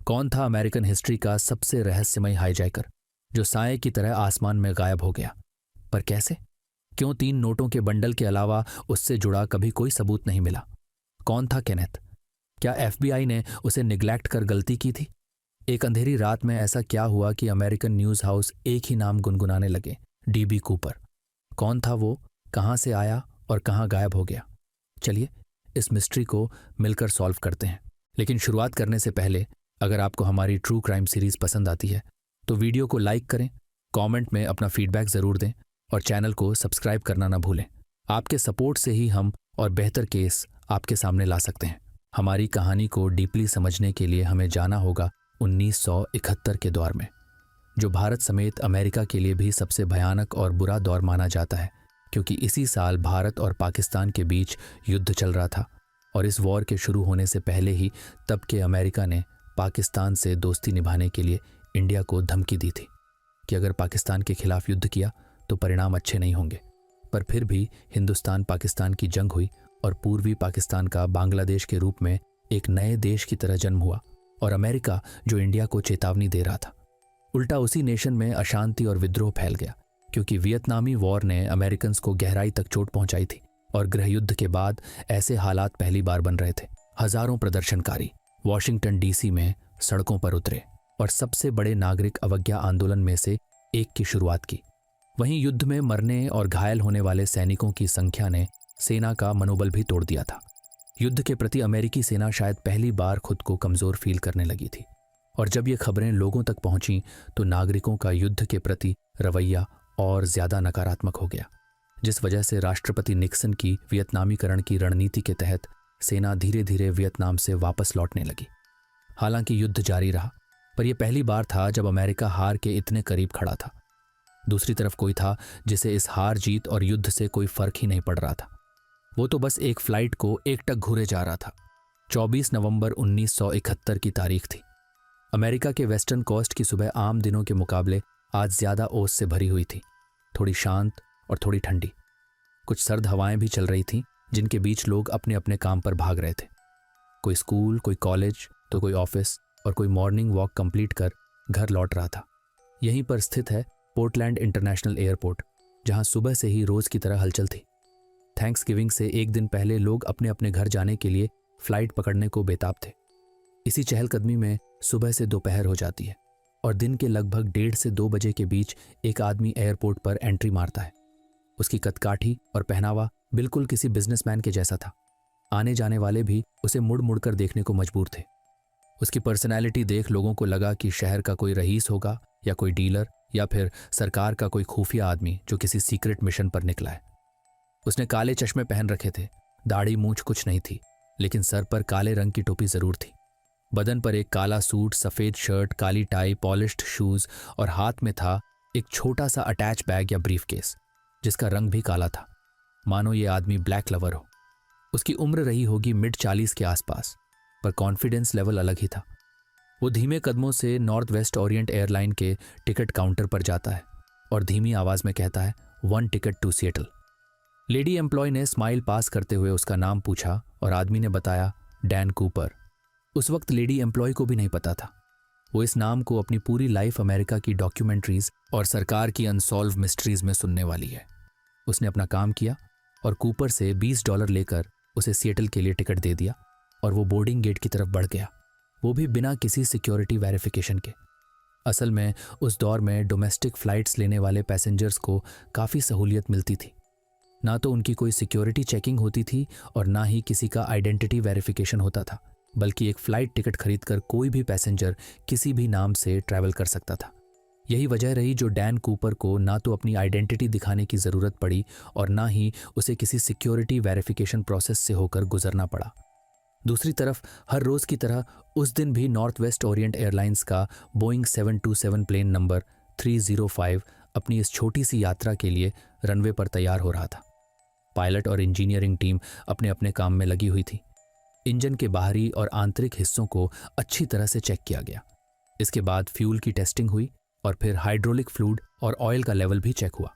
कौन था American history का सबसे रहस्यमय हाईजैकर जो साए की तरह आसमान में गायब हो गया? पर कैसे? क्यों 3 नोटों के बंडल के अलावा उससे जुड़ा कभी कोई सबूत नहीं मिला? कौन था केनेथ? क्या एफबीआई ने उसे निग्लेक्ट कर गलती की थी? एक अंधेरी रात में ऐसा क्या हुआ कि अमेरिकन न्यूज हाउस एक ही नाम गुनगुनाने लगे, डीबी कूपर? कौन था वो, कहां से आया और कहां गायब हो गया? चलिए इस मिस्ट्री को मिलकर सॉल्व करते हैं। लेकिन शुरुआत करने से पहले अगर आपको हमारी ट्रू क्राइम सीरीज पसंद आती है तो वीडियो को लाइक करें, कमेंट में अपना फीडबैक ज़रूर दें और चैनल को सब्सक्राइब करना ना भूलें। आपके सपोर्ट से ही हम और बेहतर केस आपके सामने ला सकते हैं। हमारी कहानी को डीपली समझने के लिए हमें जाना होगा 1971 के दौर में, जो भारत समेत अमेरिका के लिए भी सबसे भयानक और बुरा दौर माना जाता है, क्योंकि इसी साल भारत और पाकिस्तान के बीच युद्ध चल रहा था। और इस वॉर के शुरू होने से पहले ही तब के अमेरिका ने पाकिस्तान से दोस्ती निभाने के लिए इंडिया को धमकी दी थी कि अगर पाकिस्तान के खिलाफ युद्ध किया तो परिणाम अच्छे नहीं होंगे। पर फिर भी हिंदुस्तान पाकिस्तान की जंग हुई और पूर्वी पाकिस्तान का बांग्लादेश के रूप में एक नए देश की तरह जन्म हुआ, और अमेरिका जो इंडिया को चेतावनी दे रहा था, उल्टा उसी नेशन में अशांति और विद्रोह फैल गया, क्योंकि वियतनामी वॉर ने अमेरिकन्स को गहराई तक चोट पहुंचाई थी। और गृह युद्ध के बाद ऐसे हालात पहली बार बन रहे थे। हजारों प्रदर्शनकारी वॉशिंगटन डीसी में सड़कों पर उतरे और सबसे बड़े नागरिक अवज्ञा आंदोलन में से एक की शुरुआत की। वहीं युद्ध में मरने और घायल होने वाले सैनिकों की संख्या ने सेना का मनोबल भी तोड़ दिया था। युद्ध के प्रति अमेरिकी सेना शायद पहली बार खुद को कमजोर फील करने लगी थी। और जब ये खबरें लोगों तक पहुंची तो नागरिकों का युद्ध के प्रति रवैया और ज्यादा नकारात्मक हो गया, जिस वजह से राष्ट्रपति निक्सन की वियतनामीकरण की रणनीति के तहत सेना धीरे धीरे वियतनाम से वापस लौटने लगी। हालांकि युद्ध जारी रहा, पर यह पहली बार था जब अमेरिका हार के इतने करीब खड़ा था। दूसरी तरफ कोई था जिसे इस हार जीत और युद्ध से कोई फर्क ही नहीं पड़ रहा था। वो तो बस एक फ्लाइट को एकटक घूरे जा रहा था। 24 नवंबर 1971 की तारीख थी। अमेरिका के वेस्टर्न कोस्ट की सुबह आम दिनों के मुकाबले आज ज्यादा ओस से भरी हुई थी, थोड़ी शांत और थोड़ी ठंडी। कुछ सर्द हवाएं भी चल रही थीं, जिनके बीच लोग अपने अपने काम पर भाग रहे थे। कोई स्कूल, कोई कॉलेज, तो कोई ऑफिस और कोई मॉर्निंग वॉक कंप्लीट कर घर लौट रहा था। यहीं पर स्थित है पोर्टलैंड इंटरनेशनल एयरपोर्ट, जहां सुबह से ही रोज की तरह हलचल थी। थैंक्सगिविंग से एक दिन पहले लोग अपने अपने घर जाने के लिए फ्लाइट पकड़ने को बेताब थे। इसी चहलकदमी में सुबह से दोपहर हो जाती है और दिन के लगभग 1:30 से 2 बजे के बीच एक आदमी एयरपोर्ट पर एंट्री मारता है। उसकी कदकाठी और पहनावा बिल्कुल किसी बिजनेसमैन के जैसा था। आने जाने वाले भी उसे मुड़ मुड़ कर देखने को मजबूर थे। उसकी पर्सनैलिटी देख लोगों को लगा कि शहर का कोई रईस होगा या कोई डीलर या फिर सरकार का कोई खुफिया आदमी जो किसी सीक्रेट मिशन पर निकला है। उसने काले चश्मे पहन रखे थे, दाढ़ी मूंछ कुछ नहीं थी, लेकिन सर पर काले रंग की टोपी जरूर थी। बदन पर एक काला सूट, सफेद शर्ट, काली टाई, पॉलिश्ड शूज और हाथ में था एक छोटा सा अटैच बैग या ब्रीफकेस, जिसका रंग भी काला था, मानो ये आदमी ब्लैक लवर हो। उसकी उम्र रही होगी मिड 40 के आसपास, पर कॉन्फिडेंस लेवल अलग ही था। वो धीमे कदमों से नॉर्थ वेस्ट ओरिएंट एयरलाइन के टिकट काउंटर पर जाता है और धीमी आवाज में कहता है, 1 ticket to Seattle. Lady employee ने स्माइल पास करते हुए उसका नाम पूछा और आदमी ने बताया, डैन कूपर। उस वक्त लेडी एम्प्लॉय को भी नहीं पता था। वो इस नाम को अपनी पूरी लाइफ अमेरिका की डॉक्यूमेंट्रीज और सरकार की अनसॉल्व मिस्ट्रीज में सुनने वाली है। उसने अपना काम किया और कूपर से $20 लेकर उसे सिएटल के लिए टिकट दे दिया और वो बोर्डिंग गेट की तरफ बढ़ गया, वो भी बिना किसी सिक्योरिटी वेरिफिकेशन के। असल में उस दौर में डोमेस्टिक फ्लाइट्स लेने वाले पैसेंजर्स को काफ़ी सहूलियत मिलती थी। ना तो उनकी कोई सिक्योरिटी चेकिंग होती थी और ना ही किसी का आइडेंटिटी वेरिफिकेशन होता था, बल्कि एक फ्लाइट टिकट खरीदकर कोई भी पैसेंजर किसी भी नाम से ट्रैवल कर सकता था। यही वजह रही जो डैन कूपर को ना तो अपनी आइडेंटिटी दिखाने की ज़रूरत पड़ी और ना ही उसे किसी सिक्योरिटी वेरिफिकेशन प्रोसेस से होकर गुजरना पड़ा। दूसरी तरफ हर रोज़ की तरह उस दिन भी नॉर्थ वेस्ट ओरिएंट एयरलाइंस का बोइंग 727 प्लेन नंबर 305 अपनी इस छोटी सी यात्रा के लिए रनवे पर तैयार हो रहा था। पायलट और इंजीनियरिंग टीम अपने अपने काम में लगी हुई थी। इंजन के बाहरी और आंतरिक हिस्सों को अच्छी तरह से चेक किया गया। इसके बाद फ्यूल की टेस्टिंग हुई और फिर हाइड्रोलिक फ्लूइड और ऑयल का लेवल भी चेक हुआ।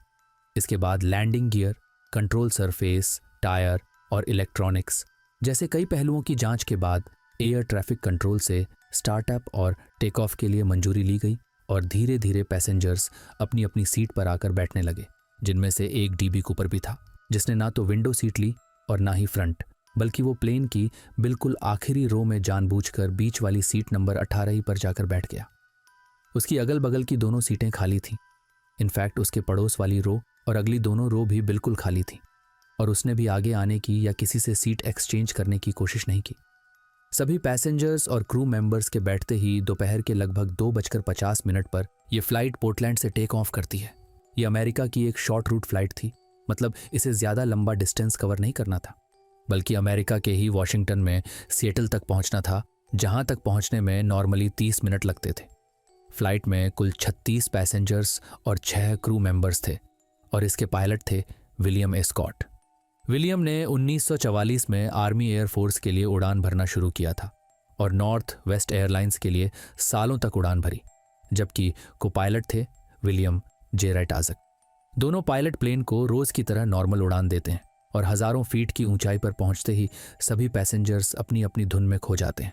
इसके बाद landing gear, control surface, tyre और इलेक्ट्रॉनिक्स जैसे कई पहलुओं की जांच के बाद एयर ट्रैफिक कंट्रोल से स्टार्टअप और टेक ऑफ के लिए मंजूरी ली गई और धीरे धीरे पैसेंजर्स अपनी अपनी सीट पर आकर बैठने लगे, जिनमें से एक डीबी कूपर भी था, जिसने ना तो विंडो सीट ली और ना ही फ्रंट, बल्कि वो प्लेन की बिल्कुल आखिरी रो में जानबूझकर बीच वाली सीट नंबर 18 ही पर जाकर बैठ गया। उसकी अगल बगल की दोनों सीटें खाली थीं। इनफैक्ट उसके पड़ोस वाली रो और अगली दोनों रो भी बिल्कुल खाली थीं, और उसने भी आगे आने की या किसी से सीट एक्सचेंज करने की कोशिश नहीं की। सभी पैसेंजर्स और क्रू मेंबर्स के बैठते ही दोपहर के लगभग 2:50 पर यह फ्लाइट पोर्टलैंड से टेक ऑफ करती है। ये अमेरिका की एक शॉर्ट रूट फ्लाइट थी, मतलब इसे ज़्यादा लंबा डिस्टेंस कवर नहीं करना था, बल्कि अमेरिका के ही वॉशिंगटन में सिएटल तक पहुंचना था, जहां तक पहुंचने में नॉर्मली 30 मिनट लगते थे। फ्लाइट में कुल 36 पैसेंजर्स और 6 क्रू मेंबर्स थे, और इसके पायलट थे विलियम ए स्कॉट। विलियम ने 1944 में आर्मी एयरफोर्स के लिए उड़ान भरना शुरू किया था और नॉर्थ वेस्ट एयरलाइंस के लिए सालों तक उड़ान भरी, जबकि को पायलट थे विलियम जे राइट आज़क। दोनों पायलट प्लेन को रोज़ की तरह नॉर्मल उड़ान देते हैं और हज़ारों फीट की ऊंचाई पर पहुंचते ही सभी पैसेंजर्स अपनी अपनी धुन में खो जाते हैं।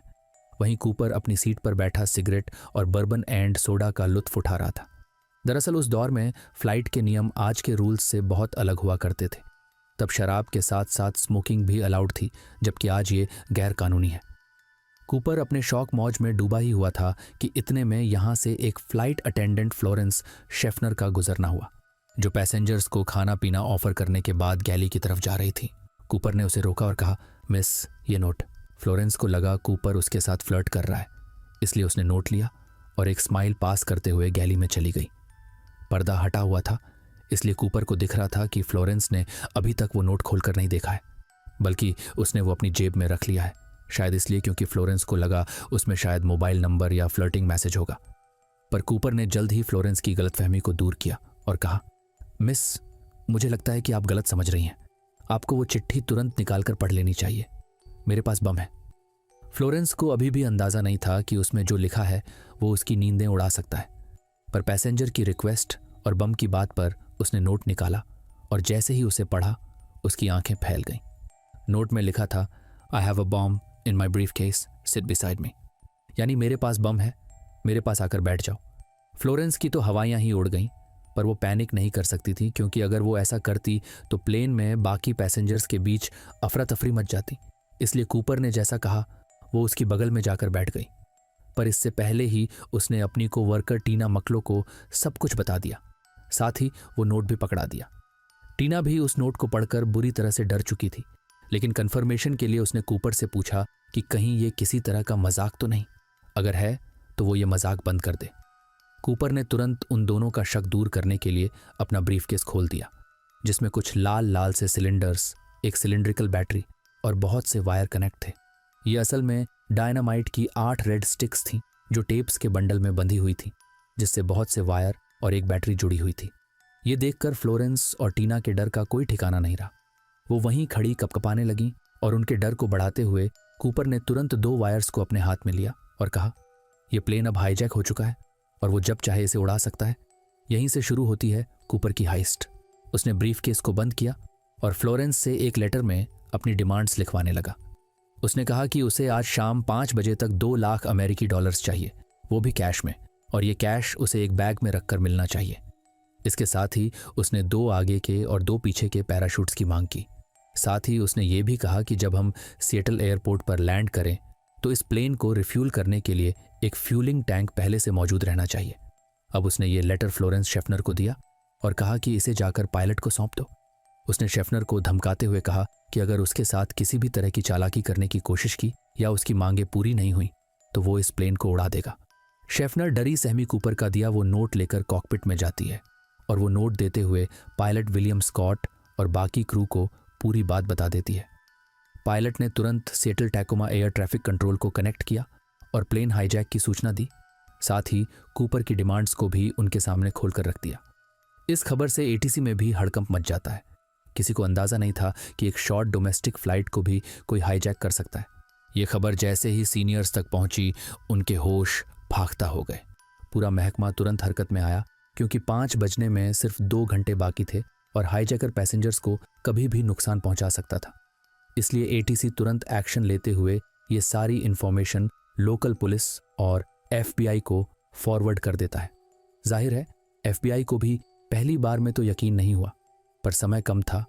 वहीं कूपर अपनी सीट पर बैठा सिगरेट और बर्बन एंड सोडा का लुत्फ उठा रहा था। दरअसल उस दौर में फ्लाइट के नियम आज के रूल्स से बहुत अलग हुआ करते थे। तब शराब के साथ साथ स्मोकिंग भी अलाउड थी, जबकि आज ये गैर कानूनी है। कूपर अपने शौक मौज में डूबा ही हुआ था कि इतने में यहाँ से एक फ्लाइट अटेंडेंट फ्लोरेंस शेफनर का गुजरना हुआ, जो पैसेंजर्स को खाना पीना ऑफर करने के बाद गैली की तरफ जा रही थी। कूपर ने उसे रोका और कहा, मिस, ये नोट। फ्लोरेंस को लगा कूपर उसके साथ फ्लर्ट कर रहा है, इसलिए उसने नोट लिया और एक स्माइल पास करते हुए गैली में चली गई। पर्दा हटा हुआ था, इसलिए कूपर को दिख रहा था कि फ्लोरेंस ने अभी तक वो नोट खोलकर नहीं देखा है, बल्कि उसने वो अपनी जेब में रख लिया है। शायद इसलिए क्योंकि फ्लोरेंस को लगा उसमें शायद मोबाइल नंबर या फ्लर्टिंग मैसेज होगा। पर कूपर ने जल्द ही फ्लोरेंस की गलतफहमी को दूर किया और कहा, मिस, मुझे लगता है कि आप गलत समझ रही हैं। आपको वो चिट्ठी तुरंत निकालकर पढ़ लेनी चाहिए। मेरे पास बम है। फ्लोरेंस को अभी भी अंदाज़ा नहीं था कि उसमें जो लिखा है वो उसकी नींदें उड़ा सकता है, पर पैसेंजर की रिक्वेस्ट और बम की बात पर उसने नोट निकाला और जैसे ही उसे पढ़ा उसकी आंखें फैल गईं। नोट में लिखा था, I have a bomb in my brief case, seat beside me, यानी मेरे पास बम है, मेरे पास आकर बैठ जाओ। फ्लोरेंस की तो हवाइयाँ ही उड़ गईं, पर वो पैनिक नहीं कर सकती थी, क्योंकि अगर वो ऐसा करती तो प्लेन में बाकी पैसेंजर्स के बीच अफरा तफरी मच जाती। इसलिए कूपर ने जैसा कहा वो उसकी बगल में जाकर बैठ गई। पर इससे पहले ही उसने अपनी को वर्कर टीना मकलो को सब कुछ बता दिया, साथ ही वो नोट भी पकड़ा दिया। टीना भी उस नोट को पढ़कर बुरी तरह से डर चुकी थी, लेकिन कंफर्मेशन के लिए उसने कूपर से पूछा कि कहीं ये किसी तरह का मजाक तो नहीं। अगर है तो वो ये मजाक बंद कर दे। कूपर ने तुरंत उन दोनों का शक दूर करने के लिए अपना ब्रीफकेस खोल दिया, जिसमें कुछ लाल लाल से सिलेंडर्स, एक सिलिंड्रिकल बैटरी और बहुत से वायर कनेक्ट थे। ये असल में डायनामाइट की 8 रेड स्टिक्स थीं, जो टेप्स के बंडल में बंधी हुई थी, जिससे बहुत से वायर और एक बैटरी जुड़ी हुई थी। ये देखकर फ्लोरेंस और टीना के डर का कोई ठिकाना नहीं रहा। वो वहीं खड़ी कपकपाने लगी और उनके डर को बढ़ाते हुए कूपर ने तुरंत 2 वायर्स को अपने हाथ में लिया और कहा, यह प्लेन अब हाईजैक हो चुका है और वो जब चाहे इसे उड़ा सकता है। यहीं से शुरू होती है कूपर की हाइस्ट। उसने ब्रीफकेस को बंद किया और फ्लोरेंस से एक लेटर में अपनी डिमांड्स लिखवाने लगा। उसने कहा कि उसे आज शाम 5 बजे तक 2 लाख अमेरिकी डॉलर्स चाहिए, वो भी कैश में, और ये कैश उसे एक बैग में रखकर मिलना चाहिए। इसके साथ ही उसने 2 आगे के और 2 पीछे के पैराशूट्स की मांग की। साथ ही उसने ये भी कहा कि जब हम सिएटल एयरपोर्ट पर लैंड करें तो इस प्लेन को रिफ्यूल करने के लिए एक फ्यूलिंग टैंक पहले से मौजूद रहना चाहिए। अब उसने ये लेटर फ्लोरेंस शेफनर को दिया और कहा कि इसे जाकर पायलट को सौंप दो। उसने शेफनर को धमकाते हुए कहा कि अगर उसके साथ किसी भी तरह की चालाकी करने की कोशिश की या उसकी मांगें पूरी नहीं हुई तो वो इस प्लेन को उड़ा देगा। शेफनर डरी सहमी कूपर का दिया वो नोट लेकर कॉकपिट में जाती है और वो नोट देते हुए पायलट विलियम स्कॉट और बाकी क्रू को पूरी बात बता देती है। पायलट ने तुरंत Seattle Tacoma air traffic control को कनेक्ट किया और प्लेन हाईजैक की सूचना दी। साथ ही कूपर की डिमांड्स को भी उनके सामने खोलकर रख दिया। इस खबर से एटीसी में भी हड़कंप मच जाता है। किसी को अंदाजा नहीं था कि एक शॉर्ट डोमेस्टिक फ्लाइट को भी कोई हाईजैक कर सकता है। ये खबर जैसे ही सीनियर्स तक पहुंची, उनके होश भागता हो गए। पूरा महकमा तुरंत हरकत में आया, क्योंकि 5 बजने में सिर्फ 2 घंटे बाकी थे और हाईजैकर पैसेंजर्स को कभी भी नुकसान पहुंचा सकता था। इसलिए एटीसी तुरंत एक्शन लेते हुए ये सारी इंफॉर्मेशन लोकल पुलिस और FBI को फॉरवर्ड कर देता है। जाहिर है FBI को भी पहली बार में तो यकीन नहीं हुआ, पर समय कम था,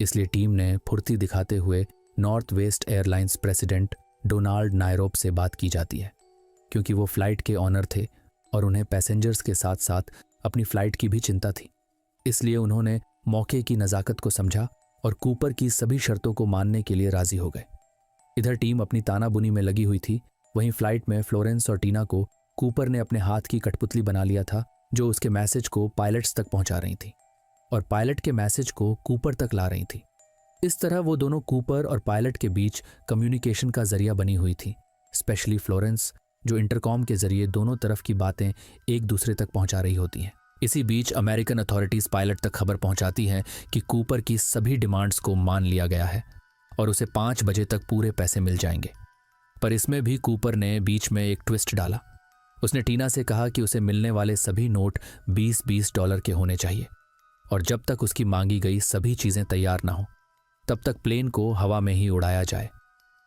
इसलिए टीम ने फुर्ती दिखाते हुए Northwest Airlines president Donald Nyrop से बात की जाती है, क्योंकि वो फ्लाइट के ऑनर थे और उन्हें पैसेंजर्स के साथ साथ अपनी फ्लाइट की भी चिंता थी। इसलिए उन्होंने मौके की नज़ाकत को समझा और कूपर की सभी शर्तों को मानने के लिए राजी हो गए। इधर टीम अपनी तानाबुनी में लगी हुई थी, वहीं फ्लाइट में फ्लोरेंस और टीना को कूपर ने अपने हाथ की कठपुतली बना लिया था, जो उसके मैसेज को पायलट्स तक पहुंचा रही थी और पायलट के मैसेज को कूपर तक ला रही थी। इस तरह वो दोनों कूपर और पायलट के बीच कम्युनिकेशन का जरिया बनी हुई थी, स्पेशली फ्लोरेंस, जो इंटरकॉम के जरिए दोनों तरफ की बातें एक दूसरे तक पहुंचा रही होती हैं। इसी बीच अमेरिकन अथॉरिटीज पायलट तक खबर पहुंचाती हैं कि कूपर की सभी डिमांड्स को मान लिया गया है और उसे 5 बजे तक पूरे पैसे मिल जाएंगे। पर इसमें भी कूपर ने बीच में एक ट्विस्ट डाला। उसने टीना से कहा कि उसे मिलने वाले सभी नोट $20 के होने चाहिए और जब तक उसकी मांगी गई सभी चीजें तैयार ना हो तब तक प्लेन को हवा में ही उड़ाया जाए,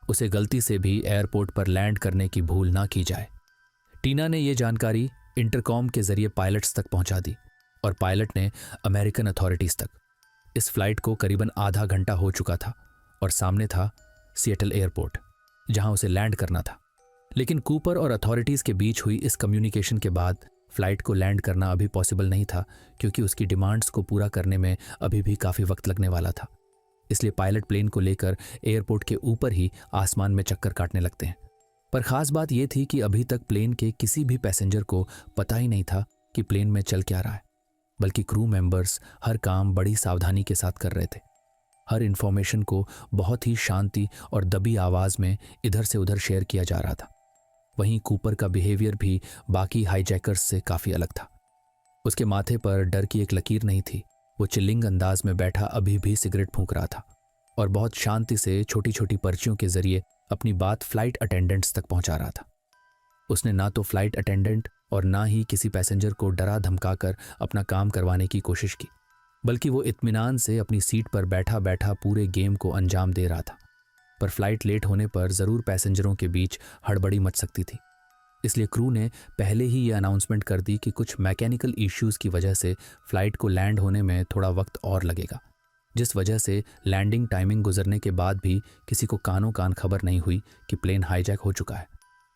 उसे गलती से भी एयरपोर्ट पर लैंड करने की भूल ना की जाए। टीना ने यह जानकारी इंटरकॉम के जरिए पायलट्स तक पहुंचा दी और पायलट ने अमेरिकन अथॉरिटीज तक। इस फ्लाइट को करीबन आधा घंटा हो चुका था और सामने था सिएटल एयरपोर्ट, जहां उसे लैंड करना था। लेकिन कूपर और अथॉरिटीज के बीच हुई इस कम्युनिकेशन के बाद फ्लाइट को लैंड करना अभी पॉसिबल नहीं था, क्योंकि उसकी डिमांड्स को पूरा करने में अभी भी काफ़ी वक्त लगने वाला था। इसलिए पायलट प्लेन को लेकर एयरपोर्ट के ऊपर ही आसमान में चक्कर काटने लगते हैं। पर खास बात यह थी कि अभी तक प्लेन के किसी भी पैसेंजर को पता ही नहीं था कि प्लेन में चल क्या रहा है, बल्कि क्रू मेंबर्स हर काम बड़ी सावधानी के साथ कर रहे थे। हर इंफॉर्मेशन को बहुत ही शांति और दबी आवाज़ में इधर से उधर शेयर किया जा रहा था। वहीं कूपर का बिहेवियर भी बाकी हाईजैकर्स से काफ़ी अलग था। उसके माथे पर डर की एक लकीर नहीं थी। वो चिल्लिंग अंदाज में बैठा अभी भी सिगरेट फूंक रहा था और बहुत शांति से छोटी छोटी पर्चियों के जरिए अपनी बात फ्लाइट अटेंडेंट्स तक पहुंचा रहा था। उसने ना तो फ्लाइट अटेंडेंट और ना ही किसी पैसेंजर को डरा धमकाकर अपना काम करवाने की कोशिश की, बल्कि वो इत्मीनान से अपनी सीट पर बैठा बैठा पूरे गेम को अंजाम दे रहा था। पर फ्लाइट लेट होने पर ज़रूर पैसेंजरों के बीच हड़बड़ी मच सकती थी, इसलिए क्रू ने पहले ही ये अनाउंसमेंट कर दी कि कुछ मैकेनिकल इश्यूज़ की वजह से फ़्लाइट को लैंड होने में थोड़ा वक्त और लगेगा, जिस वजह से लैंडिंग टाइमिंग गुजरने के बाद भी किसी को कानों कान खबर नहीं हुई कि प्लेन हाईजैक हो चुका है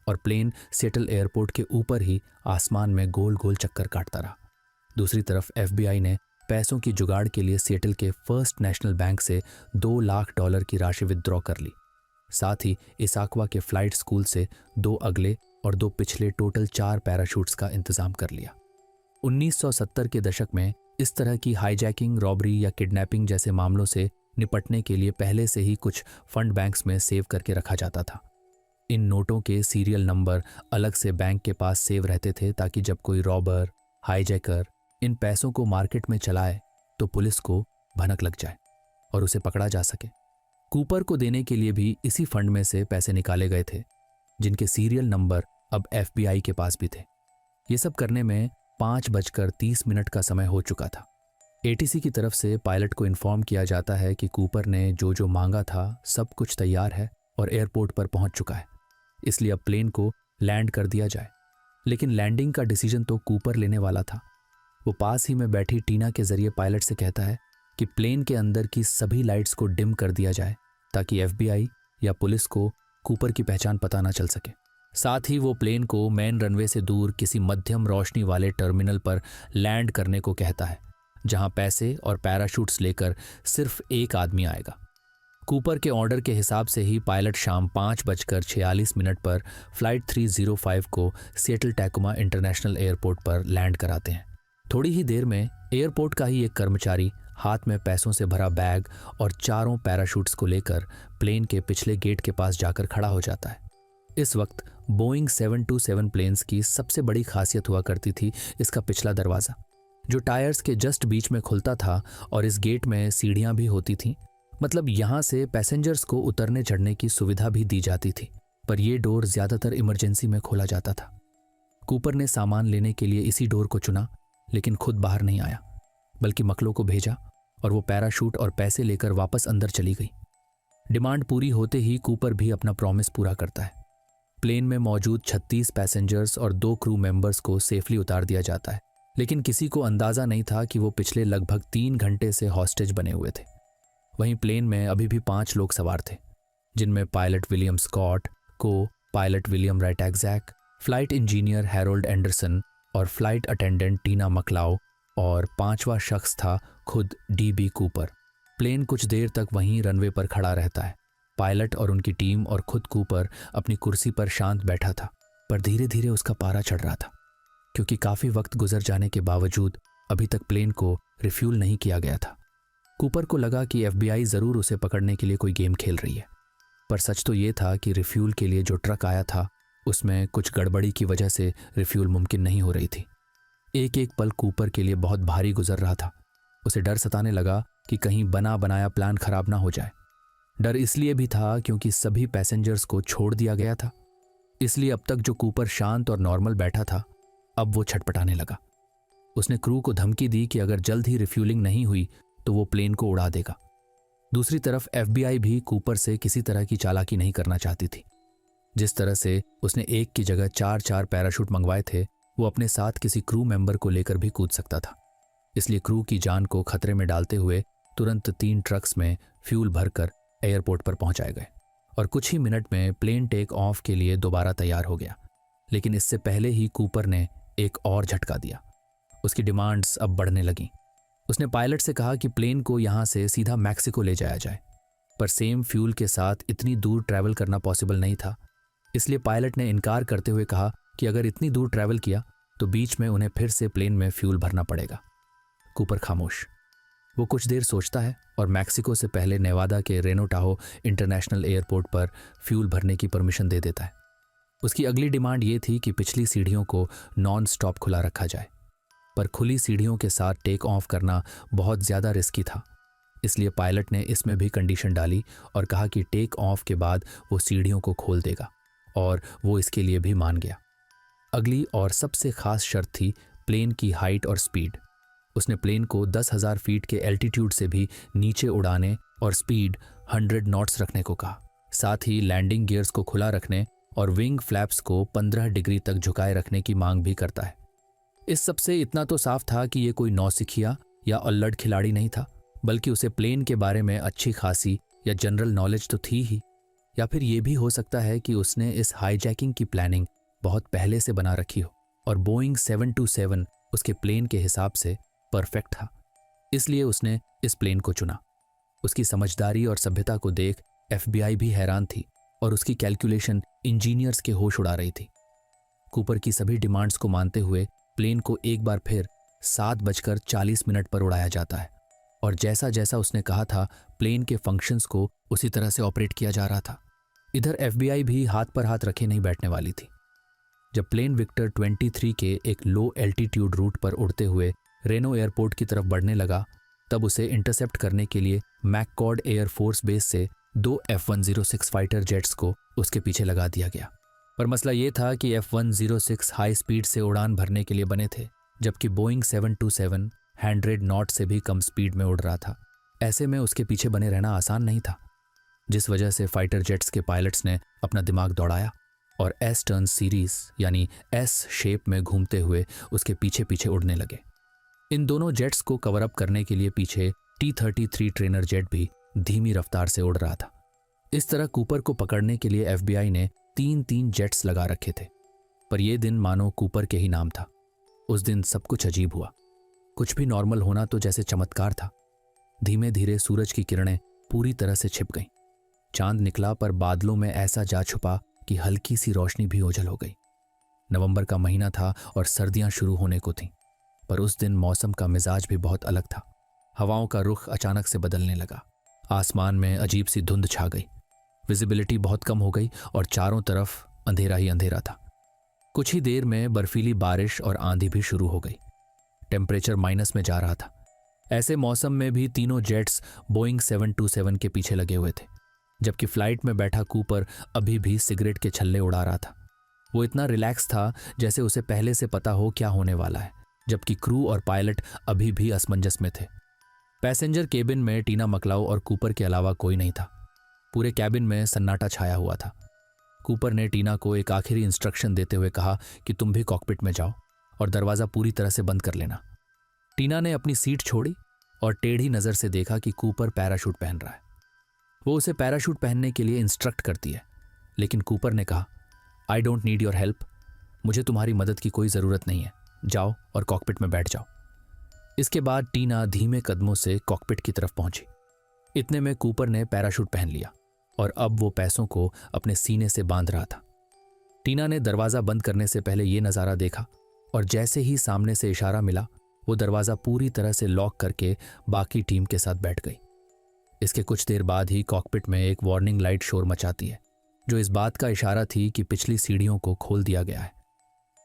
और प्लेन सिएटल एयरपोर्ट के ऊपर ही आसमान में गोल गोल चक्कर काटता रहा। दूसरी तरफ FBI ने पैसों की जुगाड़ के लिए सिएटल के फर्स्ट नेशनल बैंक से $2 लाख की राशि विदड्रॉ कर ली। साथ ही इसाकवा के फ्लाइट स्कूल से 2 अगले और 2 पिछले टोटल 4 पैराशूट्स का इंतजाम कर लिया। 1970 के दशक में इस तरह की हाईजैकिंग, रॉबरी या किडनैपिंग जैसे मामलों से निपटने के लिए पहले से ही कुछ फंड बैंक्स में सेव करके रखा जाता था। इन नोटों के सीरियल नंबर अलग से बैंक के पास सेव रहते थे, ताकि जब कोई रॉबर, हाईजैकर इन पैसों को मार्केट में चलाए तो पुलिस को भनक लग जाए और उसे पकड़ा जा सके। कूपर को देने के लिए भी इसी फंड में से पैसे निकाले गए थे, जिनके सीरियल नंबर अब FBI के पास भी थे। ये सब करने में 5:30 का समय हो चुका था। ATC की तरफ से पायलट को इन्फॉर्म किया जाता है कि कूपर ने जो मांगा था सब कुछ तैयार है और एयरपोर्ट पर पहुंच चुका है, इसलिए अब प्लेन को लैंड कर दिया जाए। लेकिन लैंडिंग का डिसीजन तो कूपर लेने वाला था। वो पास ही में बैठी टीना के जरिए पायलट से कहता है कि प्लेन के अंदर की सभी लाइट्स को डिम कर दिया जाए, ताकि FBI या पुलिस को कूपर की पहचान पता ना चल सके। साथ ही वो प्लेन को मेन रनवे से दूर किसी मध्यम रोशनी वाले टर्मिनल पर लैंड करने को कहता है, जहां पैसे और पैराशूट्स लेकर सिर्फ एक आदमी आएगा। कूपर के ऑर्डर के हिसाब से ही पायलट शाम 5:46 पर फ्लाइट 305 को सिएटल टैकोमा इंटरनेशनल एयरपोर्ट पर लैंड कराते हैं। थोड़ी ही देर में एयरपोर्ट का ही एक कर्मचारी हाथ में पैसों से भरा बैग और 4 पैराशूट्स को लेकर प्लेन के पिछले गेट के पास जाकर खड़ा हो जाता है। इस वक्त बोइंग 727 प्लेन्स की सबसे बड़ी खासियत हुआ करती थी इसका पिछला दरवाज़ा, जो टायर्स के जस्ट बीच में खुलता था और इस गेट में सीढ़ियां भी होती थीं। मतलब यहाँ से पैसेंजर्स को उतरने चढ़ने की सुविधा भी दी जाती थी, पर यह डोर ज़्यादातर इमरजेंसी में खोला जाता था। कूपर ने सामान लेने के लिए इसी डोर को चुना, लेकिन खुद बाहर नहीं आया, बल्कि मकलों को भेजा और वो पैराशूट और पैसे लेकर वापस अंदर चली गई। डिमांड पूरी होते ही कूपर भी अपना प्रॉमिस पूरा करता है। प्लेन में मौजूद 36 पैसेंजर्स और 2 क्रू मेंबर्स को सेफली उतार दिया जाता है, लेकिन किसी को अंदाजा नहीं था कि वो पिछले लगभग 3 घंटे से हॉस्टेज बने हुए थे। वहीं प्लेन में अभी भी 5 लोग सवार थे, जिनमें pilot William Scott, copilot William Rataczak, flight engineer Harold Anderson और फ्लाइट अटेंडेंट टीना मकलाउ, और 5वां शख्स था खुद डीबी कूपर। प्लेन कुछ देर तक वहीं रनवे पर खड़ा रहता है। पायलट और उनकी टीम और खुद कूपर अपनी कुर्सी पर शांत बैठा था, पर धीरे धीरे उसका पारा चढ़ रहा था, क्योंकि काफ़ी वक्त गुजर जाने के बावजूद अभी तक प्लेन को रिफ्यूल नहीं किया गया था। कूपर को लगा कि FBI ज़रूर उसे पकड़ने के लिए कोई गेम खेल रही है, पर सच तो ये था कि रिफ्यूल के लिए जो ट्रक आया था उसमें कुछ गड़बड़ी की वजह से रिफ्यूल मुमकिन नहीं हो रही थी। एक एक पल कूपर के लिए बहुत भारी गुजर रहा था। उसे डर सताने लगा कि कहीं बना बनाया प्लान खराब ना हो जाए। डर इसलिए भी था क्योंकि सभी पैसेंजर्स को छोड़ दिया गया था, इसलिए अब तक जो कूपर शांत और नॉर्मल बैठा था, अब वो छटपटाने लगा। उसने क्रू को धमकी दी कि अगर जल्द ही रिफ्यूलिंग नहीं हुई तो वो प्लेन को उड़ा देगा। दूसरी तरफ FBI भी कूपर से किसी तरह की चालाकी नहीं करना चाहती थी। जिस तरह से उसने एक की जगह 4-4 पैराशूट मंगवाए थे, वो अपने साथ किसी क्रू मेंबर को लेकर भी कूद सकता था। इसलिए क्रू की जान को खतरे में डालते हुए तुरंत 3 ट्रक्स में फ्यूल भरकर एयरपोर्ट पर पहुंचाए गए और कुछ ही मिनट में प्लेन टेक ऑफ के लिए दोबारा तैयार हो गया। लेकिन इससे पहले ही कूपर ने एक और झटका दिया। उसकी डिमांड्स अब बढ़ने लगीं। उसने पायलट से कहा कि प्लेन को यहाँ से सीधा मैक्सिको ले जाया जाए, पर सेम फ्यूल के साथ इतनी दूर ट्रैवल करना पॉसिबल नहीं था। इसलिए पायलट ने इनकार करते हुए कहा कि अगर इतनी दूर ट्रैवल किया तो बीच में उन्हें फिर से प्लेन में फ्यूल भरना पड़ेगा। कूपर खामोश। वो कुछ देर सोचता है और मैक्सिको से पहले नेवादा के रेनो टाहो इंटरनेशनल एयरपोर्ट पर फ्यूल भरने की परमिशन दे देता है। उसकी अगली डिमांड ये थी कि पिछली सीढ़ियों को नॉन स्टॉप खुला रखा जाए, पर खुली सीढ़ियों के साथ टेक ऑफ करना बहुत ज़्यादा रिस्की था। इसलिए पायलट ने इसमें भी कंडीशन डाली और कहा कि टेक ऑफ के बाद वो सीढ़ियों को खोल देगा, और वो इसके लिए भी मान गया। अगली और सबसे खास शर्त थी प्लेन की हाइट और स्पीड। उसने प्लेन को 10,000 फीट के एल्टीट्यूड से भी नीचे उड़ाने और स्पीड 100 नॉट्स रखने को कहा। साथ ही लैंडिंग गियर्स को खुला रखने और विंग फ्लैप्स को 15 डिग्री तक झुकाए रखने की मांग भी करता है। इस सब से इतना तो साफ था कि ये कोई नौसिखिया या अल्लड़ खिलाड़ी नहीं था, बल्कि उसे प्लेन के बारे में अच्छी खासी या जनरल नॉलेज तो थी ही, या फिर ये भी हो सकता है कि उसने इस हाईजैकिंग की प्लानिंग बहुत पहले से बना रखी हो और बोइंग 727 उसके प्लेन के हिसाब से परफेक्ट था। इसलिए उसने इस प्लेन को चुना। उसकी समझदारी और सभ्यता को देख FBI भी हैरान थी और उसकी कैलकुलेशन इंजीनियर्स के होश उड़ा रही थी। कूपर की सभी डिमांड्स को मानते हुए प्लेन को एक बार फिर 7:40 पर उड़ाया जाता है, और जैसा जैसा उसने कहा था प्लेन के फंक्शंस को उसी तरह से ऑपरेट किया जा रहा था। इधर FBI भी हाथ पर हाथ रखे नहीं बैठने वाली थी। जब प्लेन विक्टर 23 के एक लो एल्टीट्यूड रूट पर उड़ते हुए रेनो एयरपोर्ट की तरफ बढ़ने लगा, तब उसे इंटरसेप्ट करने के लिए मैककॉर्ड एयर फोर्स बेस से 2 F-106 फाइटर जेट्स को उसके पीछे लगा दिया गया। पर मसला ये था कि F-106 हाई स्पीड से उड़ान भरने के लिए बने थे, जबकि बोइंग 727 100 नॉट से भी कम स्पीड में उड़ रहा था। ऐसे में उसके पीछे बने रहना आसान नहीं था, जिस वजह से फाइटर जेट्स के पायलट्स ने अपना दिमाग दौड़ाया और एस टर्न सीरीज यानी एस शेप में घूमते हुए उसके पीछे पीछे उड़ने लगे। इन दोनों जेट्स को कवर अप करने के लिए पीछे T-33 ट्रेनर जेट भी धीमी रफ्तार से उड़ रहा था। इस तरह कूपर को पकड़ने के लिए FBI ने 3-3 जेट्स लगा रखे थे। पर यह दिन मानो कूपर के ही नाम था। उस दिन सब कुछ अजीब हुआ। कुछ भी नॉर्मल होना तो जैसे चमत्कार था। धीमे धीरे सूरज की किरणें पूरी तरह से छिप गईं। चांद निकला, पर बादलों में ऐसा जा छुपा कि हल्की सी रोशनी भी ओझल हो गई। नवंबर का महीना था और सर्दियां शुरू होने को थीं, पर उस दिन मौसम का मिजाज भी बहुत अलग था। हवाओं का रुख अचानक से बदलने लगा। आसमान में अजीब सी धुंध छा गई। विजिबिलिटी बहुत कम हो गई और चारों तरफ अंधेरा ही अंधेरा था। कुछ ही देर में बर्फीली बारिश और आंधी भी शुरू हो गई। टेम्परेचर माइनस में जा रहा था। ऐसे मौसम में भी तीनों जेट्स बोइंग 727 के पीछे लगे हुए थे, जबकि फ्लाइट में बैठा कूपर अभी भी सिगरेट के छल्ले उड़ा रहा था। वो इतना रिलैक्स था जैसे उसे पहले से पता हो क्या होने वाला है, जबकि क्रू और पायलट अभी भी असमंजस में थे। पैसेंजर केबिन में टीना मकलाउ और कूपर के अलावा कोई नहीं था। पूरे कैबिन में सन्नाटा छाया हुआ था। कूपर ने टीना को एक आखिरी इंस्ट्रक्शन देते हुए कहा कि तुम भी कॉकपिट में जाओ और दरवाज़ा पूरी तरह से बंद कर लेना। टीना ने अपनी सीट छोड़ी और टेढ़ी नज़र से देखा कि कूपर पैराशूट पहन रहा है। वो उसे पैराशूट पहनने के लिए इंस्ट्रक्ट करती है, लेकिन कूपर ने कहा, I don't need your help, मुझे तुम्हारी मदद की कोई ज़रूरत नहीं है, जाओ और कॉकपिट में बैठ जाओ। इसके बाद टीना धीमे कदमों से कॉकपिट की तरफ पहुंची। इतने में कूपर ने पैराशूट पहन लिया और अब वो पैसों को अपने सीने से बांध रहा था। टीना ने दरवाज़ा बंद करने से पहले ये नज़ारा देखा और जैसे ही सामने से इशारा मिला, वो दरवाज़ा पूरी तरह से लॉक करके बाकी टीम के साथ बैठ गई। इसके कुछ देर बाद ही कॉकपिट में एक वार्निंग लाइट शोर मचाती है, जो इस बात का इशारा थी कि पिछली सीढ़ियों को खोल दिया गया है।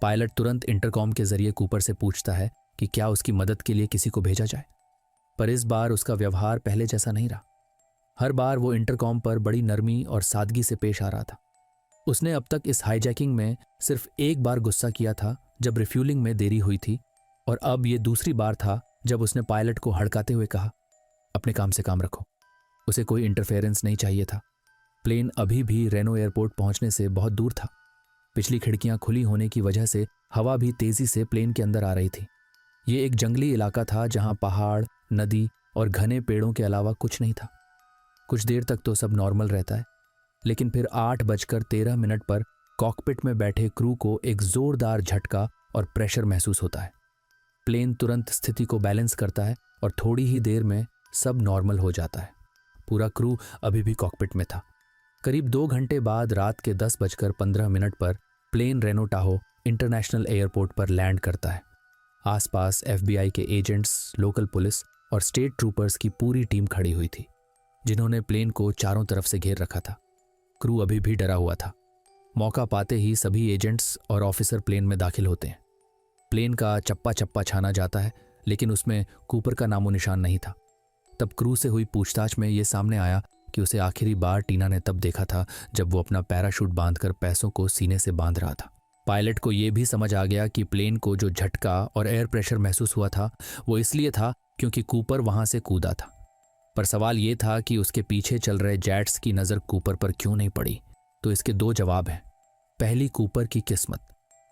पायलट तुरंत इंटरकॉम के जरिए कूपर से पूछता है कि क्या उसकी मदद के लिए किसी को भेजा जाए, पर इस बार उसका व्यवहार पहले जैसा नहीं रहा। हर बार वो इंटरकॉम पर बड़ी नरमी और सादगी से पेश आ रहा था। उसने अब तक इस हाईजैकिंग में सिर्फ एक बार गुस्सा किया था, जब रिफ्यूलिंग में देरी हुई थी, और अब ये दूसरी बार था जब उसने पायलट को हड़काते हुए कहा, अपने काम से काम रखो। उसे कोई इंटरफेरेंस नहीं चाहिए था। प्लेन अभी भी रेनो एयरपोर्ट पहुंचने से बहुत दूर था। पिछली खिड़कियां खुली होने की वजह से हवा भी तेजी से प्लेन के अंदर आ रही थी। ये एक जंगली इलाका था जहां पहाड़, नदी और घने पेड़ों के अलावा कुछ नहीं था। कुछ देर तक तो सब नॉर्मल रहता है, लेकिन फिर 8:13 पर कॉकपिट में बैठे क्रू को एक जोरदार झटका और प्रेशर महसूस होता है। प्लेन तुरंत स्थिति को बैलेंस करता है और थोड़ी ही देर में सब नॉर्मल हो जाता है। पूरा क्रू अभी भी कॉकपिट में था। करीब 2 घंटे बाद रात के 10:15 पर plane Reno Tahoe international airport पर लैंड करता है। आसपास FBI के एजेंट्स, लोकल पुलिस और स्टेट ट्रूपर्स की पूरी टीम खड़ी हुई थी, जिन्होंने प्लेन को चारों तरफ से घेर रखा था। क्रू अभी भी डरा हुआ था। मौका पाते ही सभी एजेंट्स और ऑफिसर प्लेन में दाखिल होते हैं। प्लेन का चप्पा चप्पा छाना जाता है, लेकिन उसमें कूपर का नामो निशान नहीं था। तब क्रू से हुई पूछताछ में ये सामने आया कि उसे आखिरी बार टीना ने तब देखा था जब वो अपना पैराशूट बांधकर पैसों को सीने से बांध रहा था। पायलट को ये भी समझ आ गया कि प्लेन को जो झटका और एयर प्रेशर महसूस हुआ था, वो इसलिए था क्योंकि कूपर वहां से कूदा था। पर सवाल ये था कि उसके पीछे चल रहे जेट्स की नज़र कूपर पर क्यों नहीं पड़ी। तो इसके 2 जवाब हैं। पहली, कूपर की किस्मत,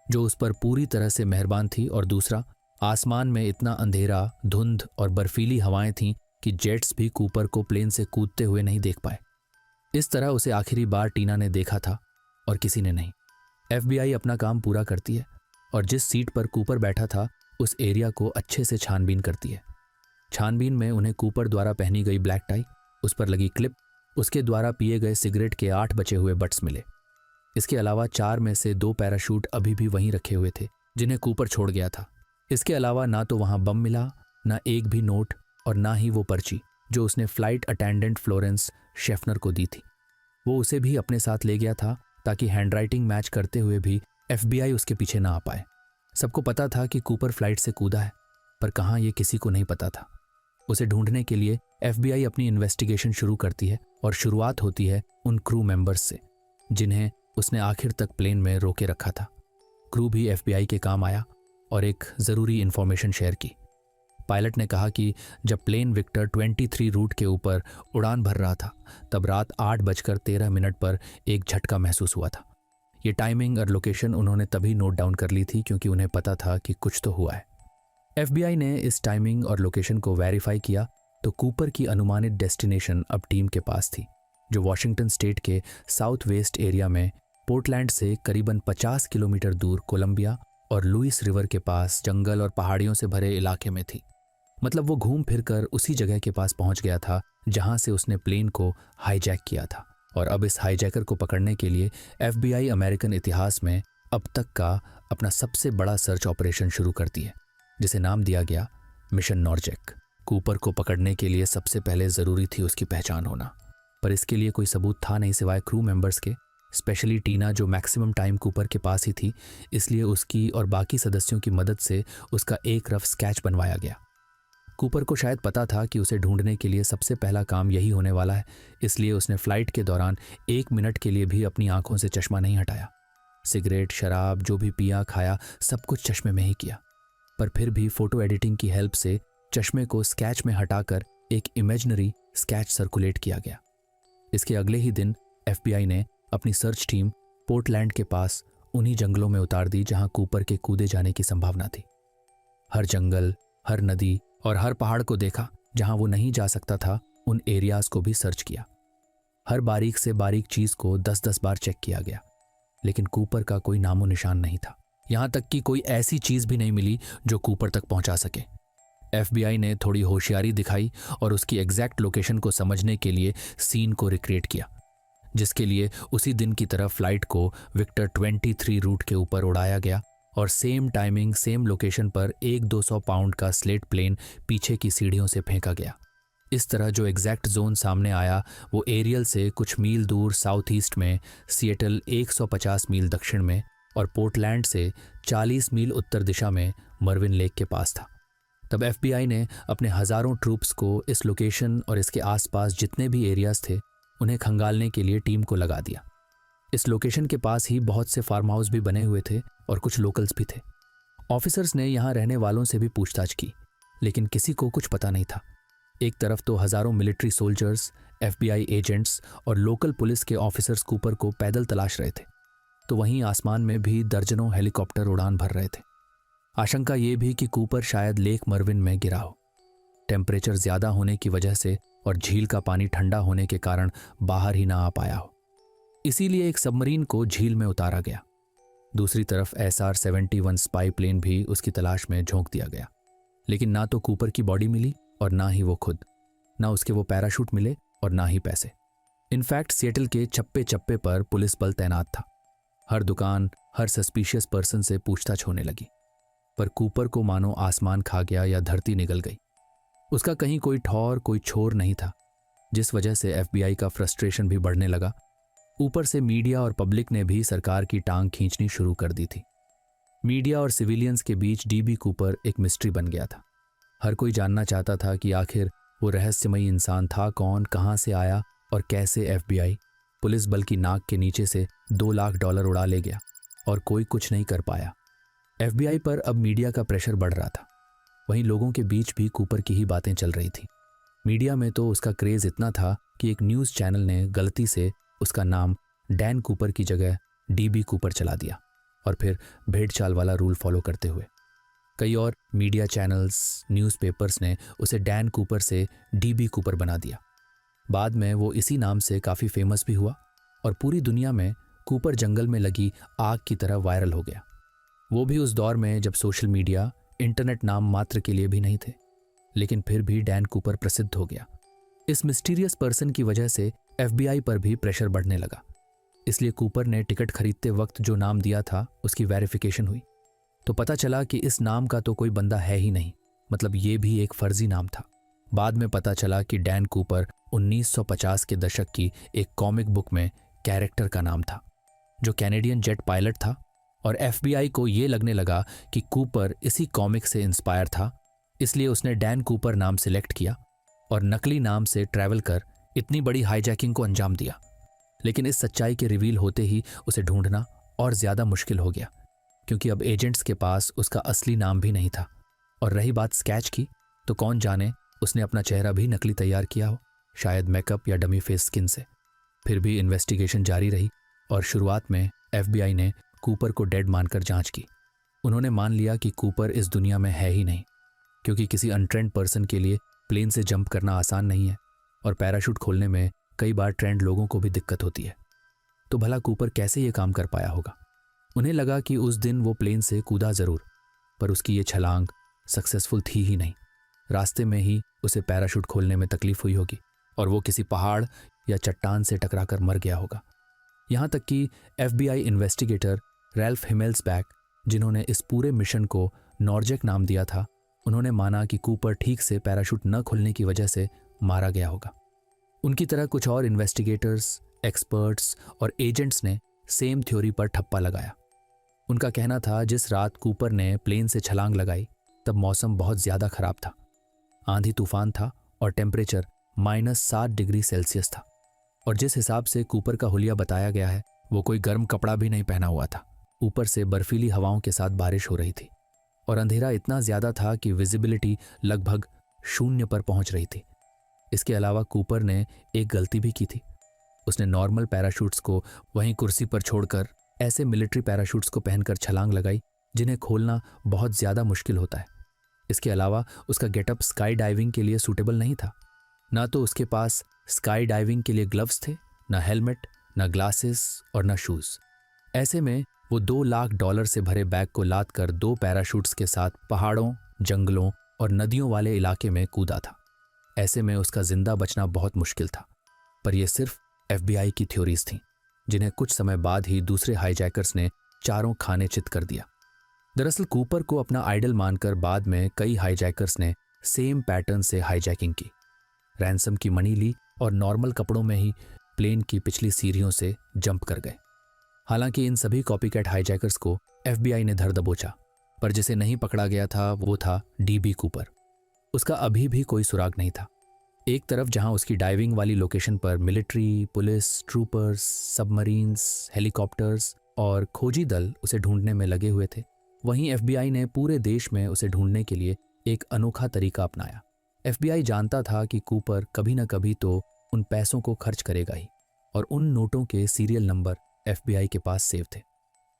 जो उस पर पूरी तरह से मेहरबान थी, और दूसरा, आसमान में इतना अंधेरा, धुंध और बर्फीली हवाएं थीं कि जेट्स भी कूपर को प्लेन से कूदते हुए नहीं देख पाए। इस तरह उसे आखिरी बार टीना ने देखा था और किसी ने नहीं। FBI अपना काम पूरा करती है और जिस सीट पर कूपर बैठा था उस एरिया को अच्छे से छानबीन करती है। छानबीन में उन्हें कूपर द्वारा पहनी गई ब्लैक टाई, उस पर लगी क्लिप, उसके द्वारा पिए गए सिगरेट के 8 बचे हुए बट्स मिले। इसके अलावा 4 में से 2 पैराशूट अभी भी वहीं रखे हुए थे, जिन्हें कूपर छोड़ गया था। इसके अलावा ना तो वहां बम मिला, ना एक भी नोट, और ना ही वो पर्ची जो उसने फ्लाइट अटेंडेंट फ्लोरेंस शेफनर को दी थी। वो उसे भी अपने साथ ले गया था ताकि हैंडराइटिंग मैच करते हुए भी FBI उसके पीछे ना आ पाए। सबको पता था कि कूपर फ्लाइट से कूदा है, पर कहाँ ये किसी को नहीं पता था। उसे ढूंढने के लिए FBI अपनी इन्वेस्टिगेशन शुरू करती है और शुरुआत होती है उन क्रू मेंबर्स से जिन्हें उसने आखिर तक प्लेन में रोके रखा था। क्रू भी FBI के काम आया और एक ज़रूरी इन्फॉर्मेशन शेयर की। पायलट ने कहा कि जब प्लेन विक्टर 23 रूट के ऊपर उड़ान भर रहा था, तब रात 8:13 पर एक झटका महसूस हुआ था। ये टाइमिंग और लोकेशन उन्होंने तभी नोट डाउन कर ली थी क्योंकि उन्हें पता था कि कुछ तो हुआ है। FBI ने इस टाइमिंग और लोकेशन को वेरीफाई किया तो कूपर की अनुमानित डेस्टिनेशन अब टीम के पास थी, जो वॉशिंगटन स्टेट के साउथ वेस्ट एरिया में पोर्टलैंड से करीबन 50 किलोमीटर दूर कोलंबिया और लुइस रिवर के पास जंगल और पहाड़ियों से भरे इलाके में थी। मतलब वो घूम फिर कर उसी जगह के पास पहुंच गया था जहां से उसने प्लेन को हाईजैक किया था। और अब इस हाईजैकर को पकड़ने के लिए FBI अमेरिकन इतिहास में अब तक का अपना सबसे बड़ा सर्च ऑपरेशन शुरू करती है, जिसे नाम दिया गया मिशन नॉर्जेक। कूपर को पकड़ने के लिए सबसे पहले ज़रूरी थी उसकी पहचान होना, पर इसके लिए कोई सबूत था नहीं सिवाय क्रू मेंबर्स के, स्पेशली टीना जो मैक्सिमम टाइम कूपर के पास ही थी। इसलिए उसकी और बाकी सदस्यों की मदद से उसका एक रफ स्केच बनवाया गया। कूपर को शायद पता था कि उसे ढूंढने के लिए सबसे पहला काम यही होने वाला है, इसलिए उसने फ्लाइट के दौरान 1 मिनट के लिए भी अपनी आंखों से चश्मा नहीं हटाया। सिगरेट, शराब, जो भी पिया खाया, सब कुछ चश्मे में ही किया। पर फिर भी फोटो एडिटिंग की हेल्प से चश्मे को स्केच में हटाकर एक इमेजिनरी स्केच सर्कुलेट किया गया। इसके अगले ही दिन FBI ने अपनी सर्च टीम पोर्टलैंड के पास उन्हीं जंगलों में उतार दी जहां कूपर के कूदे जाने की संभावना थी। हर जंगल, हर नदी और हर पहाड़ को देखा जहां वो नहीं जा सकता था। उन एरियाज को भी सर्च किया। हर बारीक से बारीक चीज को 10-10 बार चेक किया गया, लेकिन कूपर का कोई नामो निशान नहीं था। यहां तक कि कोई ऐसी चीज भी नहीं मिली जो कूपर तक पहुंचा सके। FBI ने थोड़ी होशियारी दिखाई और उसकी एग्जैक्ट लोकेशन को समझने के लिए सीन को रिक्रिएट किया, जिसके लिए उसी दिन की तरह फ्लाइट को विक्टर 23 रूट के ऊपर उड़ाया गया और सेम टाइमिंग सेम लोकेशन पर 100-200 पाउंड का स्लेट प्लेन पीछे की सीढ़ियों से फेंका गया। इस तरह जो एग्जैक्ट जोन सामने आया वो एरियल से कुछ मील दूर साउथ ईस्ट में, सिएटल 150 मील दक्षिण में और पोर्टलैंड से 40 मील उत्तर दिशा में मर्विन लेक के पास था। तब FBI ने अपने हजारों ट्रूप्स को इस लोकेशन और इसके आसपास जितने भी एरियाज थे उन्हें खंगालने के लिए टीम को लगा दिया। इस लोकेशन के पास ही बहुत से फार्म हाउस भी बने हुए थे और कुछ लोकल्स भी थे। ऑफिसर्स ने यहाँ रहने वालों से भी पूछताछ की, लेकिन किसी को कुछ पता नहीं था। एक तरफ तो हजारों मिलिट्री सोल्जर्स, FBI एजेंट्स और लोकल पुलिस के ऑफिसर्स कूपर को पैदल तलाश रहे थे, तो वहीं आसमान में भी दर्जनों हेलीकॉप्टर उड़ान भर रहे थे। आशंका ये भी कि कूपर शायद लेक मर्विन में गिरा हो। टेम्परेचर ज्यादा होने की वजह से और झील का पानी ठंडा होने के कारण बाहर ही ना आ पाया हो, इसीलिए एक सबमरीन को झील में उतारा गया। दूसरी तरफ SR-71 स्पाई प्लेन भी उसकी तलाश में झोंक दिया गया, लेकिन ना तो कूपर की बॉडी मिली और ना ही वो खुद, ना उसके वो पैराशूट मिले और ना ही पैसे। इनफैक्ट सिएटल के चप्पे चप्पे पर पुलिस बल तैनात था। हर दुकान, हर सस्पिशियस पर्सन से पूछताछ होने लगी, पर कूपर को मानो आसमान खा गया या धरती निगल गई। उसका कहीं कोई ठौर, कोई छोर नहीं था, जिस वजह से FBI का फ्रस्ट्रेशन भी बढ़ने लगा। ऊपर से मीडिया और पब्लिक ने भी सरकार की टांग खींचनी शुरू कर दी थी। मीडिया और सिविलियंस के बीच DB कूपर एक मिस्ट्री बन गया था। हर कोई जानना चाहता था कि आखिर वो रहस्यमयी इंसान था कौन, कहां से आया और कैसे FBI पुलिस बल की नाक के नीचे से $2 लाख उड़ा ले गया और कोई कुछ नहीं कर पाया। FBI पर अब मीडिया का प्रेशर बढ़ रहा था। वहीं लोगों के बीच भी कूपर की ही बातें चल रही थी। मीडिया में तो उसका क्रेज इतना था कि एक न्यूज़ चैनल ने गलती से उसका नाम डैन कूपर की जगह DB कूपर चला दिया, और फिर भेड़ चाल वाला रूल फॉलो करते हुए कई और मीडिया चैनल्स, न्यूज़पेपर्स ने उसे डैन कूपर से DB कूपर बना दिया। बाद में वो इसी नाम से काफ़ी फेमस भी हुआ और पूरी दुनिया में कूपर जंगल में लगी आग की तरह वायरल हो गया। वो भी उस दौर में जब सोशल मीडिया, इंटरनेट नाम मात्र के लिए भी नहीं थे, लेकिन फिर भी डैन कूपर प्रसिद्ध हो गया। इस मिस्टीरियस पर्सन की वजह से FBI पर भी प्रेशर बढ़ने लगा, इसलिए कूपर ने टिकट खरीदते वक्त जो नाम दिया था उसकी वेरिफिकेशन हुई, तो पता चला कि इस नाम का तो कोई बंदा है ही नहीं, मतलब ये भी एक फर्जी नाम था। बाद में पता चला कि डैन कूपर 1950 के दशक की एक कॉमिक बुक में कैरेक्टर का नाम था, जो कैनेडियन जेट पायलट था, और FBI को ये लगने लगा कि कूपर इसी कॉमिक से इंस्पायर था, इसलिए उसने डैन कूपर नाम सिलेक्ट किया और नकली नाम से ट्रैवल कर इतनी बड़ी हाईजैकिंग को अंजाम दिया। लेकिन इस सच्चाई के रिवील होते ही उसे ढूंढना और ज़्यादा मुश्किल हो गया, क्योंकि अब एजेंट्स के पास उसका असली नाम भी नहीं था। और रही बात स्केच की, तो कौन जाने उसने अपना चेहरा भी नकली तैयार किया हो, शायद मेकअप या डमी फेस स्किन से। फिर भी इन्वेस्टिगेशन जारी रही और शुरुआत में FBI ने कूपर को डेड मानकर जांच की। उन्होंने मान लिया कि कूपर इस दुनिया में है ही नहीं, क्योंकि किसी अनट्रेंड पर्सन के लिए प्लेन से जंप करना आसान नहीं है और पैराशूट खोलने में कई बार ट्रेंड लोगों को भी दिक्कत होती है। तो भला कूपर कैसे ये काम कर पाया होगा? उन्हें लगा कि उस दिन वो प्लेन से कूदा जरूर, पर उसकी ये छलांग सक्सेसफुल थी ही नहीं। रास्ते में ही उसे पैराशूट खोलने में तकलीफ हुई होगी और वो किसी पहाड़ या चट्टान से टकराकर मर गया होगा। यहाँ तक कि FBI इन्वेस्टिगेटर रैल्फ हिमेल्सबैक, जिन्होंने इस पूरे मिशन को नॉर्जेक नाम दिया था, उन्होंने माना कि कूपर ठीक से पैराशूट न खुलने की वजह से मारा गया होगा। उनकी तरह कुछ और इन्वेस्टिगेटर्स, एक्सपर्ट्स और एजेंट्स ने सेम थ्योरी पर ठप्पा लगाया। उनका कहना था जिस रात कूपर ने प्लेन से छलांग लगाई तब मौसम बहुत ज़्यादा खराब था, आंधी तूफान था और टेम्परेचर -7 डिग्री सेल्सियस था, और जिस हिसाब से कूपर का हुलिया बताया गया है वो कोई गर्म कपड़ा भी नहीं पहना हुआ था। ऊपर से बर्फीली हवाओं के साथ बारिश हो रही थी और अंधेरा इतना ज़्यादा था कि विजिबिलिटी लगभग 0 पर पहुंच रही थी। इसके अलावा कूपर ने एक गलती भी की थी। उसने नॉर्मल पैराशूट्स को वहीं कुर्सी पर छोड़कर ऐसे मिलिट्री पैराशूट्स को पहनकर छलांग लगाई जिन्हें खोलना बहुत ज़्यादा मुश्किल होता है। इसके अलावा उसका गेटअप स्काई डाइविंग के लिए सूटेबल नहीं था। ना तो उसके पास स्काई डाइविंग के लिए ग्लव्स थे, ना हेलमेट, ना ग्लासेस और ना शूज़। ऐसे में वो $2 लाख से भरे बैग को लाद कर 2 पैराशूट्स के साथ पहाड़ों, जंगलों और नदियों वाले इलाके में कूदा था। ऐसे में उसका जिंदा बचना बहुत मुश्किल था। पर यह सिर्फ FBI की थ्योरीज थीं, जिन्हें कुछ समय बाद ही दूसरे हाईजैकर्स ने चारों खाने चित कर दिया। दरअसल कूपर को अपना आइडल मानकर बाद में कई हाईजैकर्स ने सेम पैटर्न से हाईजैकिंग की, रैंसम की मनी ली और नॉर्मल कपड़ों में ही प्लेन की पिछली सीढ़ियों से जंप कर गए। हालांकि इन सभी कॉपीकैट हाईजैकर्स को FBI ने धर दबोचा, पर जिसे नहीं पकड़ा गया था वो था DB कूपर। उसका अभी भी कोई सुराग नहीं था। एक तरफ जहां उसकी डाइविंग वाली लोकेशन पर military, police, troopers, submarines, helicopters और खोजी दल उसे ढूंढने में लगे हुए थे, वहीं FBI ने पूरे देश में उसे ढूंढने के लिए एक अनोखा तरीका अपनाया। FBI जानता था कि कूपर कभी न कभी तो उन पैसों को खर्च करेगा ही, और उन नोटों के सीरियल नंबर FBI के पास सेव थे।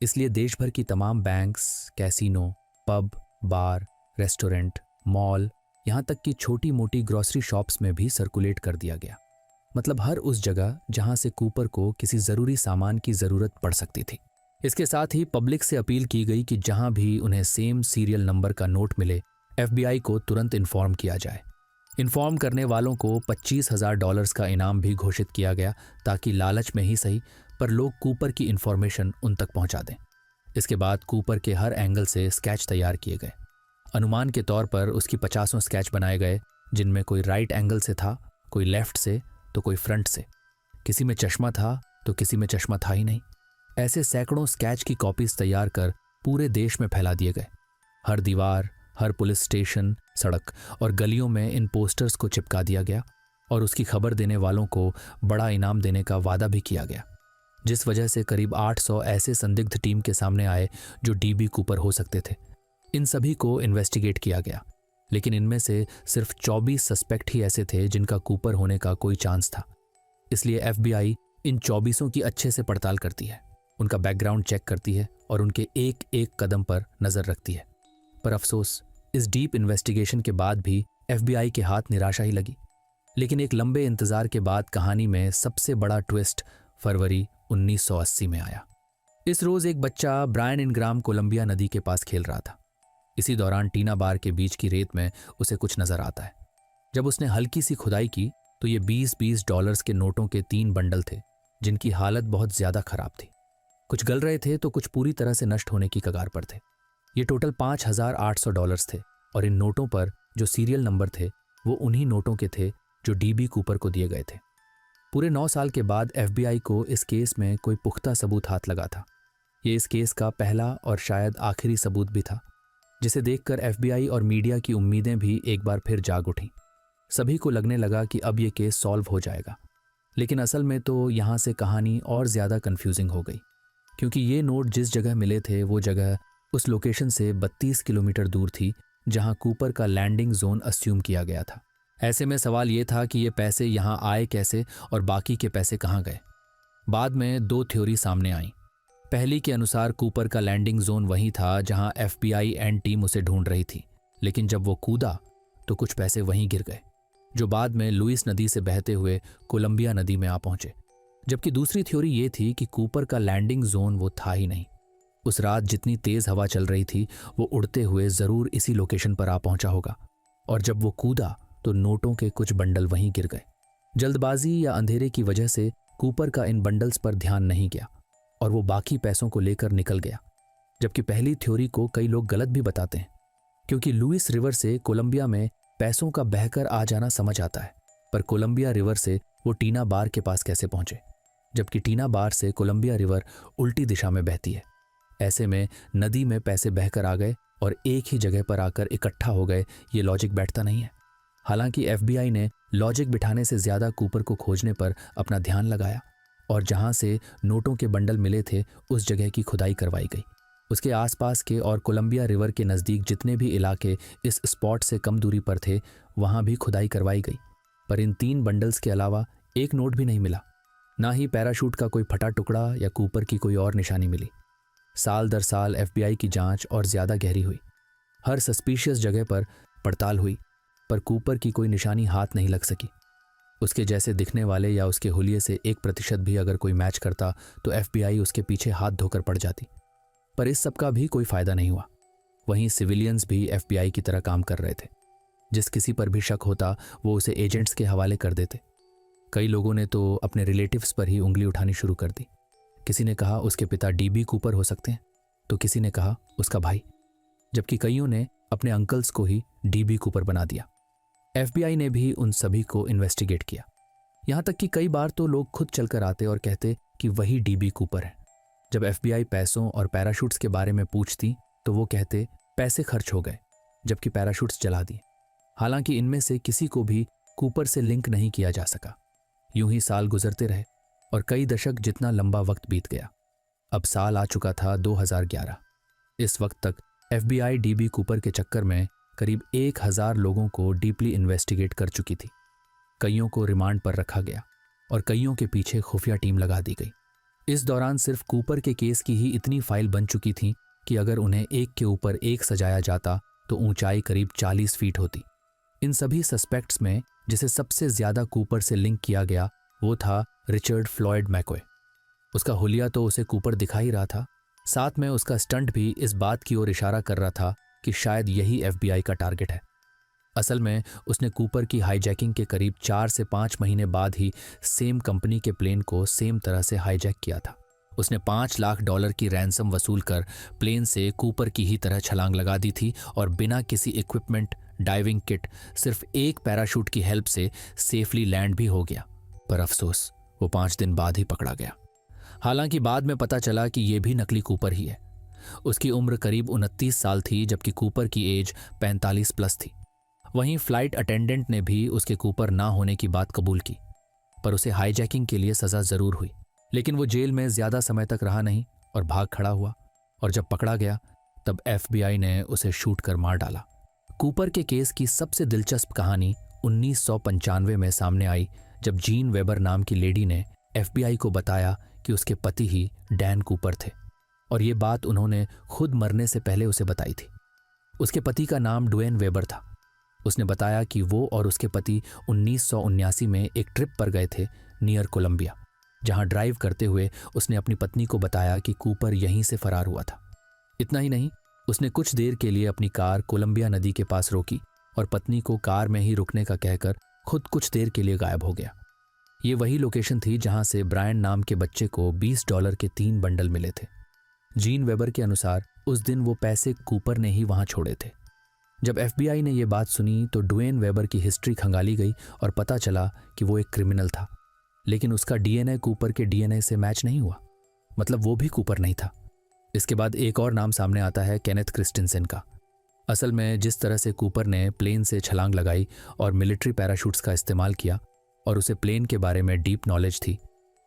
इसलिए देश भर की तमाम बैंक्स, कैसीनो, पब, बार, रेस्टोरेंट, मॉल, यहाँ तक कि छोटी मोटी ग्रोसरी शॉप्स में भी सर्कुलेट कर दिया गया। मतलब हर उस जगह जहाँ से कूपर को किसी ज़रूरी सामान की ज़रूरत पड़ सकती थी। इसके साथ ही पब्लिक से अपील की गई कि जहाँ भी उन्हें सेम सीरियल नंबर का नोट मिले, FBI को तुरंत इन्फॉर्म किया जाए। इन्फॉर्म करने वालों को $25,000 का इनाम भी घोषित किया गया, ताकि लालच में ही सही पर लोग कूपर की इन्फॉर्मेशन उन तक पहुंचा दें। इसके बाद कूपर के हर एंगल से स्केच तैयार किए गए। अनुमान के तौर पर उसकी 50 स्केच बनाए गए, जिनमें कोई राइट एंगल से था, कोई लेफ्ट से, तो कोई फ्रंट से। किसी में चश्मा था तो किसी में चश्मा था ही नहीं। ऐसे सैकड़ों स्केच की कॉपीज तैयार कर पूरे देश में फैला दिए गए। हर दीवार, हर पुलिस स्टेशन, सड़क और गलियों में इन पोस्टर्स को चिपका दिया गया और उसकी खबर देने वालों को बड़ा इनाम देने का वादा भी किया गया, जिस वजह से करीब 800 ऐसे संदिग्ध टीम के सामने आए जो DB कूपर हो सकते थे। इन सभी को इन्वेस्टिगेट किया गया, लेकिन इनमें से सिर्फ 24 सस्पेक्ट ही ऐसे थे जिनका कूपर होने का कोई चांस था। इसलिए FBI इन 24 की अच्छे से पड़ताल करती है, उनका बैकग्राउंड चेक करती है और उनके एक एक कदम पर नजर रखती है। पर अफसोस, इस डीप इन्वेस्टिगेशन के बाद भी FBI के हाथ निराशा ही लगी। लेकिन एक लंबे इंतजार के बाद कहानी में सबसे बड़ा ट्विस्ट फरवरी 1980 में आया। इस रोज एक बच्चा ब्रायन इनग्राम कोलंबिया नदी के पास खेल रहा था। इसी दौरान टीना बार के बीच की रेत में उसे कुछ नजर आता है। जब उसने हल्की सी खुदाई की तो ये $20 के नोटों के 3 बंडल थे, जिनकी हालत बहुत ज्यादा खराब थी। कुछ गल रहे थे तो कुछ पूरी तरह से नष्ट होने की कगार पर थे। ये टोटल $5,800 थे और इन नोटों पर जो सीरियल नंबर थे वो उन्हीं नोटों के थे जो DB कूपर को दिए गए थे। पूरे 9 साल के बाद FBI को इस केस में कोई पुख्ता सबूत हाथ लगा था। ये इस केस का पहला और शायद आखिरी सबूत भी था, जिसे देखकर FBI और मीडिया की उम्मीदें भी एक बार फिर जाग उठीं। सभी को लगने लगा कि अब ये केस सॉल्व हो जाएगा, लेकिन असल में तो यहाँ से कहानी और ज़्यादा कंफ्यूजिंग हो गई, क्योंकि ये नोट जिस जगह मिले थे वो जगह उस लोकेशन से 32 किलोमीटर दूर थी जहाँ कूपर का लैंडिंग जोन अस्यूम किया गया था। ऐसे में सवाल ये था कि ये पैसे यहाँ आए कैसे और बाकी के पैसे कहाँ गए। बाद में 2 थ्योरी सामने आईं। पहली के अनुसार कूपर का लैंडिंग जोन वहीं था जहाँ FBI एंड टीम उसे ढूंढ रही थी, लेकिन जब वो कूदा तो कुछ पैसे वहीं गिर गए, जो बाद में लुइस नदी से बहते हुए कोलंबिया नदी में आ पहुंचे। जबकि दूसरी थ्योरी ये थी कि कूपर का लैंडिंग जोन वो था ही नहीं। उस रात जितनी तेज हवा चल रही थी वो उड़ते हुए जरूर इसी लोकेशन पर आ पहुंचा होगा, और जब वो कूदा तो नोटों के कुछ बंडल वहीं गिर गए। जल्दबाजी या अंधेरे की वजह से कूपर का इन बंडल्स पर ध्यान नहीं गया और वो बाकी पैसों को लेकर निकल गया। जबकि पहली थ्योरी को कई लोग गलत भी बताते हैं, क्योंकि लुइस रिवर से कोलंबिया में पैसों का बहकर आ जाना समझ आता है, पर कोलंबिया रिवर से वो टीना बार के पास कैसे पहुंचे, जबकि टीना बार से कोलंबिया रिवर उल्टी दिशा में बहती है। ऐसे में नदी में पैसे बहकर आ गए और एक ही जगह पर आकर इकट्ठा हो गए, ये लॉजिक बैठता नहीं है। हालांकि FBI ने लॉजिक बिठाने से ज्यादा कूपर को खोजने पर अपना ध्यान लगाया और जहां से नोटों के बंडल मिले थे उस जगह की खुदाई करवाई गई। उसके आसपास के और कोलंबिया रिवर के नज़दीक जितने भी इलाके इस स्पॉट से कम दूरी पर थे वहां भी खुदाई करवाई गई, पर इन 3 बंडल्स के अलावा एक नोट भी नहीं मिला। ना ही पैराशूट का कोई फटा टुकड़ा या कूपर की कोई और निशानी मिली। साल दर साल FBI की जांच और ज्यादा गहरी हुई। हर सस्पिशियस जगह पर पड़ताल हुई, पर कूपर की कोई निशानी हाथ नहीं लग सकी। उसके जैसे दिखने वाले या उसके हुलिये से 1% भी अगर कोई मैच करता तो FBI उसके पीछे हाथ धोकर पड़ जाती। पर इस सब का भी कोई फायदा नहीं हुआ। वहीं सिविलियंस भी FBI की तरह काम कर रहे थे। जिस किसी पर भी शक होता वो उसे एजेंट्स के हवाले कर देते। कई लोगों ने तो अपने रिलेटिव्स पर ही उंगली उठानी शुरू कर दी। किसी ने कहा उसके पिता DB कूपर हो सकते हैं, तो किसी ने कहा उसका भाई, जबकि कईयों ने अपने अंकल्स को ही DB कूपर बना दिया। FBI ने भी उन सभी को इन्वेस्टिगेट किया। यहां तक कि कई बार तो लोग खुद चलकर आते और कहते कि वही DB कूपर है। जब FBI पैसों और पैराशूट्स के बारे में पूछती तो वो कहते पैसे खर्च हो गए, जबकि पैराशूट्स जला दिए। हालांकि इनमें से किसी को भी कूपर से लिंक नहीं किया जा सका। यूं ही साल गुजरते रहे और कई दशक जितना लंबा वक्त बीत गया। अब साल आ चुका था 2011। इस वक्त तक FBI DB कूपर के चक्कर में करीब 1000 लोगों को डीपली इन्वेस्टिगेट कर चुकी थी। कईयों को रिमांड पर रखा गया और कईयों के पीछे खुफिया टीम लगा दी गई। इस दौरान सिर्फ कूपर के केस की ही इतनी फाइल बन चुकी थी कि अगर उन्हें एक के ऊपर एक सजाया जाता तो ऊंचाई करीब 40 फीट होती। इन सभी सस्पेक्ट्स में जिसे सबसे ज्यादा कूपर से लिंक किया गया वो था रिचर्ड फ्लॉयड मैकॉय। उसका हुलिया तो उसे कूपर दिखा ही रहा था, साथ में उसका स्टंट भी इस बात की ओर इशारा कर रहा था कि शायद यही FBI का टारगेट है। असल में उसने कूपर की हाईजैकिंग के करीब 4 से 5 महीने बाद ही सेम कंपनी के प्लेन को सेम तरह से हाईजैक किया था। उसने $5 लाख की रैंसम वसूल कर प्लेन से कूपर की ही तरह छलांग लगा दी थी और बिना किसी इक्विपमेंट, डाइविंग किट, सिर्फ एक पैराशूट की हेल्प से सेफली लैंड भी हो गया। पर अफसोस वो 5 दिन बाद ही पकड़ा गया। हालांकि बाद में पता चला कि यह भी नकली कूपर ही है। उसकी उम्र करीब 29 साल थी, जबकि कूपर की एज 45 प्लस थी। वहीं फ्लाइट अटेंडेंट ने भी उसके कूपर ना होने की बात कबूल की, पर उसे हाईजैकिंग के लिए सजा जरूर हुई। लेकिन वो जेल में ज्यादा समय तक रहा नहीं और भाग खड़ा हुआ, और जब पकड़ा गया तब FBI ने उसे शूट कर मार डाला। कूपर के केस की सबसे दिलचस्प कहानी 1995 में सामने आई, जब जीन वेबर नाम की लेडी ने FBI को बताया कि उसके पति ही डैन कूपर थे, और ये बात उन्होंने खुद मरने से पहले उसे बताई थी। उसके पति का नाम ड्वेन वेबर था। उसने बताया कि वो और उसके पति 1979 में एक ट्रिप पर गए थे नियर कोलंबिया, जहां ड्राइव करते हुए उसने अपनी पत्नी को बताया कि कूपर यहीं से फरार हुआ था। इतना ही नहीं, उसने कुछ देर के लिए अपनी कार कोलंबिया नदी के पास रोकी और पत्नी को कार में ही रुकने का कहकर खुद कुछ देर के लिए गायब हो गया। ये वही लोकेशन थी जहां से ब्रायन नाम के बच्चे को $20 के 3 बंडल मिले थे। जीन वेबर के अनुसार उस दिन वो पैसे कूपर ने ही वहां छोड़े थे। जब FBI ने यह बात सुनी तो ड्वेन वेबर की हिस्ट्री खंगाली गई और पता चला कि वो एक क्रिमिनल था, लेकिन उसका DNA कूपर के DNA से मैच नहीं हुआ, मतलब वो भी कूपर नहीं था। इसके बाद एक और नाम सामने आता है केनेथ क्रिस्टेंसन का। असल में जिस तरह से कूपर ने प्लेन से छलांग लगाई और मिलिट्री पैराशूट्स का इस्तेमाल किया और उसे प्लेन के बारे में डीप नॉलेज थी,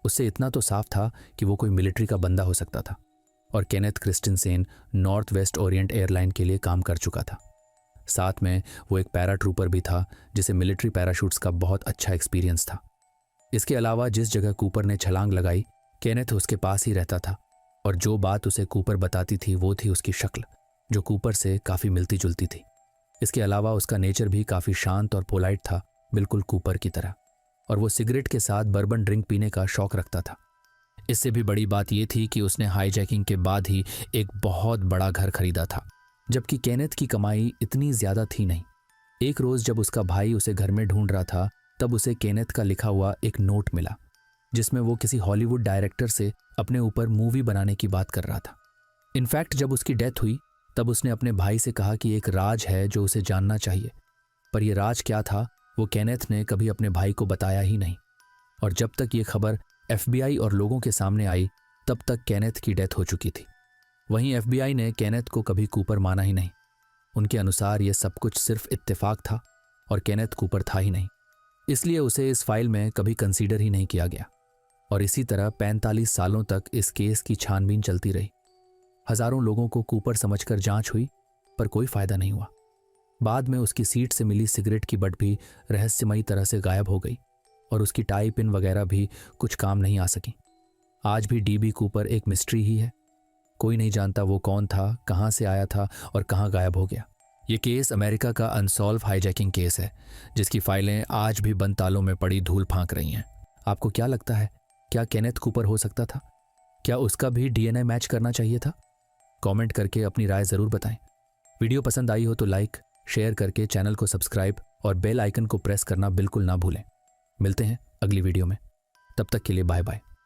उससे इतना तो साफ था कि वो कोई मिलिट्री का बंदा हो सकता था। और Kenneth Christensen north west Orient airline के लिए काम कर चुका था। साथ में वो एक पैरा ट्रूपर भी था जिसे मिलिट्री पैराशूट्स का बहुत अच्छा एक्सपीरियंस था। इसके अलावा जिस जगह कूपर ने छलांग लगाई, केनेथ उसके पास ही रहता था, और जो बात उसे कूपर बताती थी वो थी उसकी शक्ल, जो कूपर से काफ़ी मिलती जुलती थी। इसके अलावा उसका नेचर भी काफ़ी शांत और पोलाइट था, बिल्कुल कूपर की तरह, और वो सिगरेट के साथ बर्बन ड्रिंक पीने का शौक रखता था। इससे भी बड़ी बात यह थी कि उसने हाईजैकिंग के बाद ही एक बहुत बड़ा घर खरीदा था, जबकि केनेथ की कमाई इतनी ज्यादा थी नहीं। एक रोज जब उसका भाई उसे घर में ढूंढ रहा था, तब उसे केनेथ का लिखा हुआ एक नोट मिला, जिसमें वो किसी हॉलीवुड डायरेक्टर से अपने ऊपर मूवी बनाने की बात कर रहा था। इनफैक्ट जब उसकी डेथ हुई तब उसने अपने भाई से कहा कि एक राज है जो उसे जानना चाहिए, पर यह राज क्या था वो केनेथ ने कभी अपने भाई को बताया ही नहीं। और जब तक ये खबर FBI और लोगों के सामने आई तब तक केनेथ की डेथ हो चुकी थी। वहीं FBI ने केनेथ को कभी कूपर माना ही नहीं। उनके अनुसार यह सब कुछ सिर्फ इत्तेफाक था और केनेथ कूपर था ही नहीं, इसलिए उसे इस फाइल में कभी कंसीडर ही नहीं किया गया। और इसी तरह 45 सालों तक इस केस की छानबीन चलती रही। हजारों लोगों को कूपर समझकर जांच हुई, पर कोई फायदा नहीं हुआ। बाद में उसकी सीट से मिली सिगरेट की बट भी रहस्यमयी तरह से गायब हो गई और उसकी टाई पिन वगैरह भी कुछ काम नहीं आ सकी। आज भी डीबी कूपर एक मिस्ट्री ही है। कोई नहीं जानता वो कौन था, कहाँ से आया था और कहाँ गायब हो गया। ये केस अमेरिका का अनसॉल्व हाईजैकिंग केस है, जिसकी फाइलें आज भी बंद तालों में पड़ी धूल फांक रही हैं। आपको क्या लगता है, क्या केनेथ कूपर हो सकता था? क्या उसका भी डीएनए मैच करना चाहिए था? कमेंट करके अपनी राय ज़रूर बताएं। वीडियो पसंद आई हो तो लाइक, शेयर करके चैनल को सब्सक्राइब और बेल आइकन को प्रेस करना बिल्कुल ना भूलें। मिलते हैं अगली वीडियो में, तब तक के लिए बाय बाय।